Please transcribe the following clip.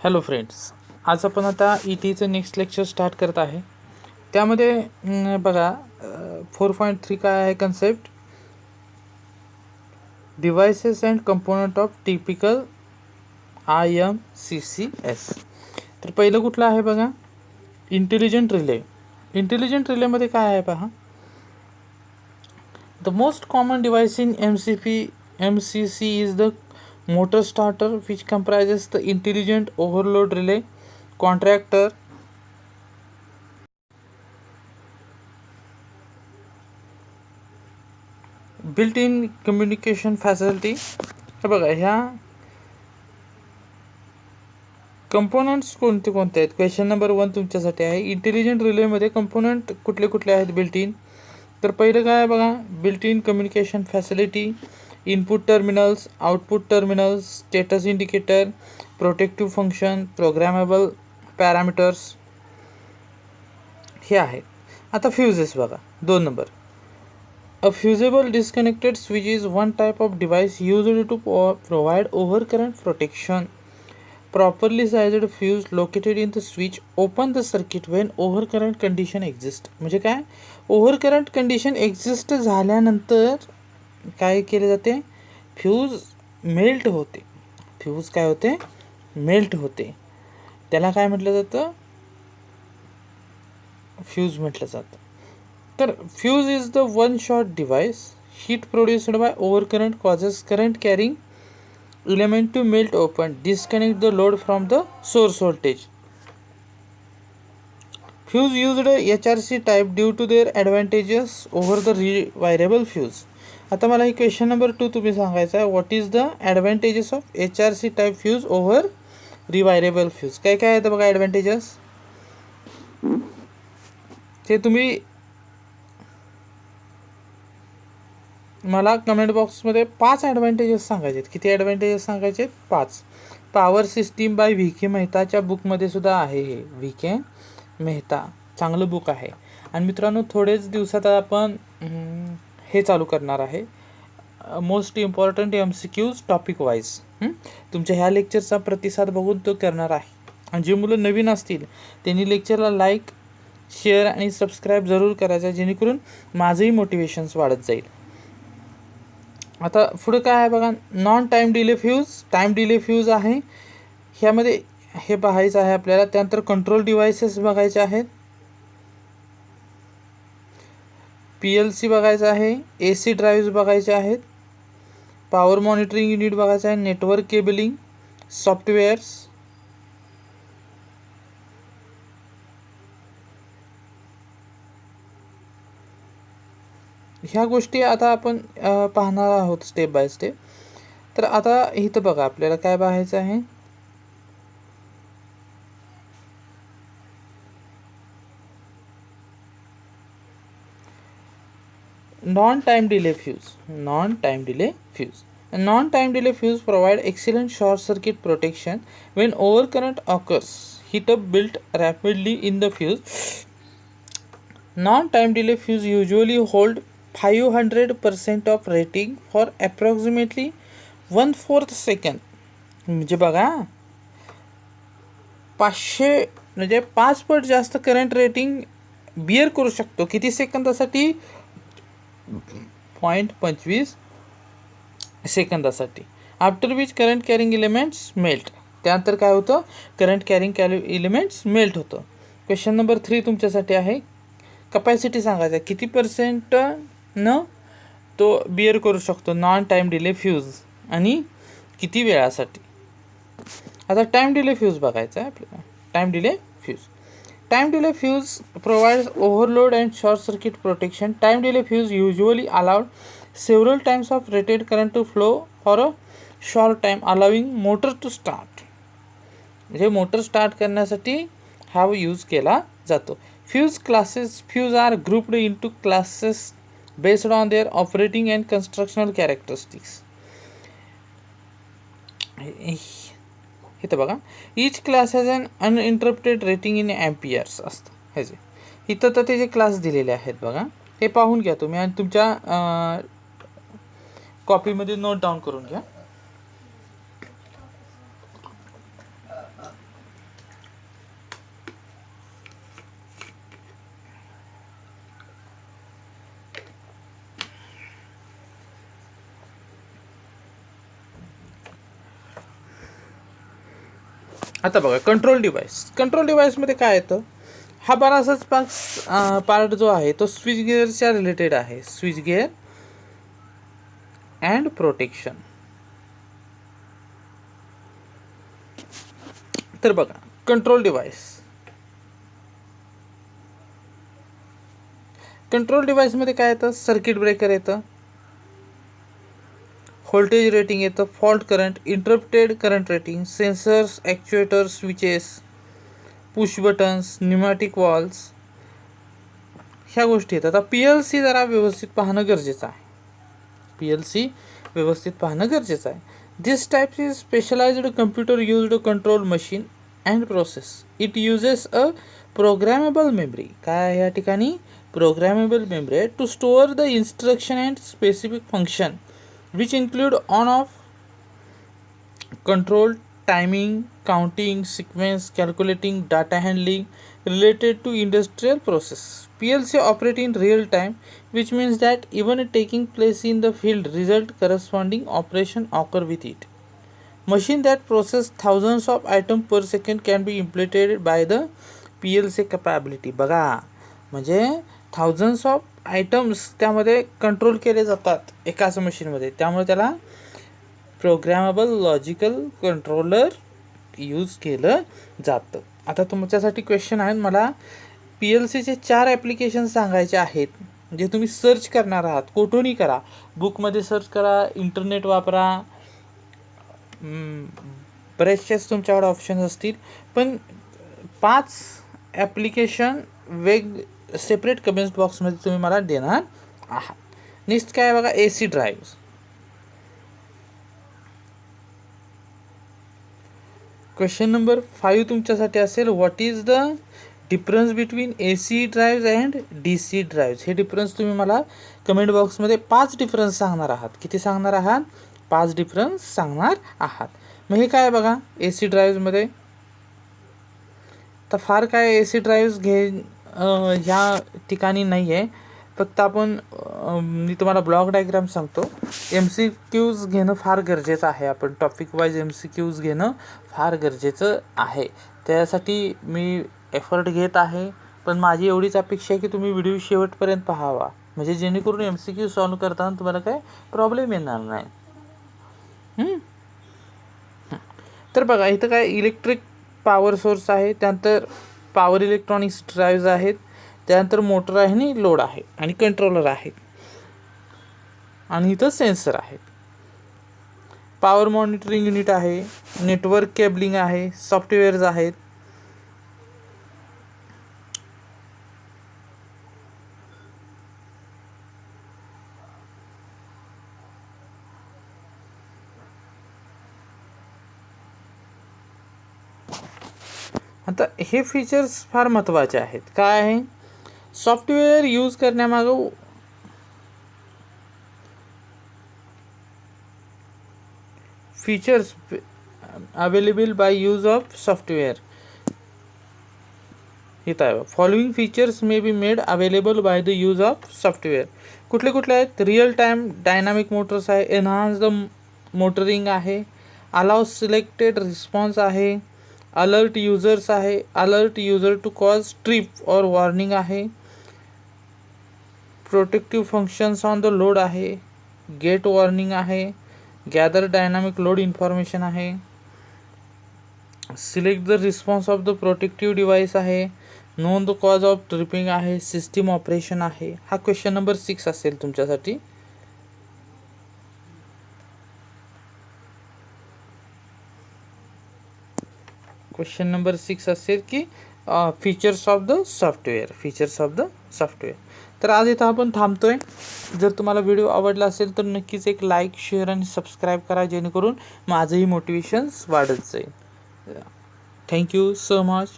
Hello friends, आज आपण आता ईटीचं नेक्स्ट लेक्चर स्टार्ट करत आहे. त्यामध्ये बघा 4.3 काय आहे concept, devices and component of typical IMCCS. तर पहिलं कुठलं आहे बघा, इंटेलिजंट रिले. इंटेलिजंट रिलेमध्ये काय आहे पहा, the most common device in MCC is the motor starter, which comprises the intelligent overload relay contractor. Built in communication facility. हे बघा, ह्या कंपोनंट्स कोणते कोणते आहेत. क्वेश्चन नंबर 1 तुमच्यासाठी आहे. इंटेलिजंट रिलेमध्ये कंपोनंट कुठले कुठले आहेत बिल्ट इन. तर पहिलं काय आहे बघा, built in communication facility, input terminals, output terminals, status indicator, protective function, programmable parameters हे आहेत. आता फ्युजेस बघा, 2 number. A fusible disconnected switch is one type of device used to provide overcurrent protection. Properly sized fuse located in the switch open the circuit when overcurrent condition exists. म्हणजे काय, ओव्हरकरंट condition exist झाल्यानंतर काय केले जाते, fuse melt होते. Fuse काय होते, melt होते. त्याला काय म्हटलं जातं, फ्यूज म्हटलं जातं. तर fuse is the one shot device. Heat produced by overcurrent causes current carrying element to melt open, disconnect the load from the source voltage. Fuse used HRC type due to their advantages over the rewirable fuse. आता मला ही question number 2 तुम्ही सांगायचं आहे, what is the advantages of HRC type fuse over rewirable fuse. काय काय आहे बघा advantages, ते तुम्ही मला कमेंट बॉक्समध्ये 5 ॲडव्हान्टेजेस सांगायचे आहेत. किती ॲडव्हान्टेजेस सांगायचे आहेत, 5. पॉवर सिस्टीम बाय VK मेहताच्या बुकमध्ये सुद्धा आहे. हे VK मेहता चांगलं बुक आहे. आणि मित्रांनो, थोडेच दिवसात आपण हे चालू करणार आहे, most important MCQs topic wise. तुमच्या ह्या लेक्चरचा प्रतिसाद बघून तो करणार आहे. आणि जे मुलं नवीन असतील त्यांनी लेक्चरला लाईक, शेअर आणि सबस्क्राईब जरूर करायचं, जेणेकरून माझंही मोटिवेशन्स वाढत जाईल. आता पुढं काय आहे बघा, non time delay fuse. Time delay fuse आहे, ह्यामध्ये हे पाहायचं आहे आपल्याला. त्यानंतर कंट्रोल डिव्हायसेस बघायचे आहेत, PLC बघायचं आहे, AC ड्राईव्ज बघायचे आहेत, पॉवर मॉनिटरिंग युनिट बघायचं आहे, नेटवर्क केबलिंग, सॉफ्टवेअर्स. ह्या गोष्टी आता आपण पाहणार आहोत स्टेप बाय स्टेप. तर आता इथं बघा आपल्याला काय पाहायचं आहे, non time delay fuse. Non time delay fuse. Non-time delay fuse provide excellent short circuit protection when overcurrent occurs. Heat up built rapidly in the fuse. Non-time delay fuse usually hold 500% of rating for approximately 1/4 second. म्हणजे बघा, 500 म्हणजे 5 पट जास्त current rating beer करू शकतो. किती सेकंदासाठी, 0.25 सेकंदासाठी. After which current carrying elements melt. त्यानंतर काय होतं, करंट कॅरिंग एलिमेंट्स मेल्ट होतं. क्वेश्चन नंबर 3 तुमच्यासाठी आहे, कपॅसिटी सांगायचं आहे, किती % न तो बिअर करू शकतो नॉन टाईम डिले फ्यूज आणि किती वेळासाठी. आता टाईम डिले फ्यूज बघायचा आहे आपल्याला. Time delay fuse. Time delay fuse provides overload and short circuit protection. Time delay fuse usually allowed several times of rated current to flow for a short time, allowing motor to start. म्हणजे motor start करण्यासाठी हा use केला जातो. Fuse classes. Fuse are grouped into classes based on their operating and constructional characteristics. इथं बघा, each class has an uninterrupted rating in amperes असतं ह्याचे. इथं तर त्याचे क्लास दिलेले आहेत बघा, हे पाहून घ्या तुम्ही आणि तुमच्या कॉपीमध्ये नोट डाऊन करून घ्या. आता बघा कंट्रोल डिव्हाइसमध्ये काय येतं, हा बराचसाच पार्ट जो आहे तो स्विच गिअरच्या रिलेटेड आहे. Switch gear and protection. तर बघा कंट्रोल डिव्हाइसमध्ये काय येतं, सर्किट ब्रेकर येतं, व्होल्टेज रेटिंग येतं, fault current, interrupted current rating, sensors, actuators, switches, push buttons, pneumatic valves, ह्या गोष्टी येतात. आता PLC जरा व्यवस्थित पाहणं गरजेचं आहे. This type is specialised computer used to control machine and process. It uses a programmable memory. काय या ठिकाणी programmable memory to store the instruction and specific function which include on-off control, timing, counting, sequence, calculating, data handling related to industrial process. PLC operate in real time, which means that even taking place in the field result corresponding operation occur with it. Machine that process thousands of items per second can be implemented by the PLC capability. बघा म्हणजे thousands of items त्यामध्ये control केले जातात एकाच मशीनमध्ये, त्यामुळे त्याला programmable logical controller use केलं जातं. आता तुमच्यासाठी क्वेश्चन आहे, मला PLCचे 4 ॲप्लिकेशन सांगायचे आहेत जे तुम्ही सर्च करणार आहात. कुठूनही करा, बुकमध्ये सर्च करा, इंटरनेट वापरा, बरेचसेच तुमच्याकडे ऑप्शन्स असतील, पण 5 ॲप्लिकेशन सेपरेट कमेंट बॉक्समध्ये तुम्ही मला देणार आहात. नेक्स्ट काय बघा, AC ड्राईव्ह. क्वेश्चन नंबर 5 तुमच्यासाठी असेल, what is the difference between AC drive and DC drive. हे डिफरन्स तुम्ही मला कमेंट बॉक्समध्ये 5 डिफरन्स सांगणार आहात. किती सांगणार आहात? 5 डिफरन्स सांगणार आहात. मग हे काय बघा AC ड्राईव्हमध्ये, तर फार काय AC ड्राईव्ह ह्या ठिकाणी नाही आहे. फक्त आपण मी तुम्हाला ब्लॉक डायग्राम सांगतो. MCQs घेणं फार गरजेचं आहे. आपण टॉपिक वाईज MCQs घेणं फार गरजेचं आहे. त्यासाठी मी एफर्ट घेत आहे, पण माझी एवढीच अपेक्षा आहे की तुम्ही व्हिडिओ शेवटपर्यंत पाहावा, म्हणजे जेणेकरून MCQ सॉल्व करताना तुम्हाला काय प्रॉब्लेम येणार नाही. तर बघा इथं काय इलेक्ट्रिक पॉवर सोर्स आहे, त्यानंतर पॉवर इलेक्ट्रॉनिक्स ड्राईव्ज आहेत, त्यानंतर मोटर आहे आणि लोड आहे आणि कंट्रोलर आहेत आणि इथं सेन्सर आहेत. पॉवर मॉनिटरिंग युनिट आहे, नेटवर्क केबलिंग आहे, सॉफ्टवेअर्स आहेत. आता हे फीचर्स फार महत्त्वाचे आहेत. काय आहे, सॉफ्टवेअर यूज करण्यामागं features available by use of software. इथं आहे, following features may be made available by the use of software. कुठले कुठले आहेत, रिअल टाईम डायनामिक मोटर्स आहे, एनहान्स द मोटरिंग आहे, अलाउ सिलेक्टेड रिस्पॉन्स आहे, अलर्ट यूजर्स आहे, alert user to cause trip और वॉर्निंग आहे, protective functions on the load आहे, गेट वॉर्निंग आहे, गॅदर डायनामिक लोड इन्फॉर्मेशन आहे, select the response of the protective device आहे, know the cause of tripping आहे, system operation आहे. हा question number 6 असेल तुमच्यासाठी. क्वेश्चन नंबर 6 असेल की फीचर्स ऑफ द सॉफ्टवेअर. तर आज इथं आपण थांबतोय. जर तुम्हाला व्हिडिओ आवडला असेल तर नक्कीच एक लाईक, शेअर आणि सबस्क्राईब करा, जेणेकरून माझंही मोटिवेशन्स वाढत जाईल. Thank you so much.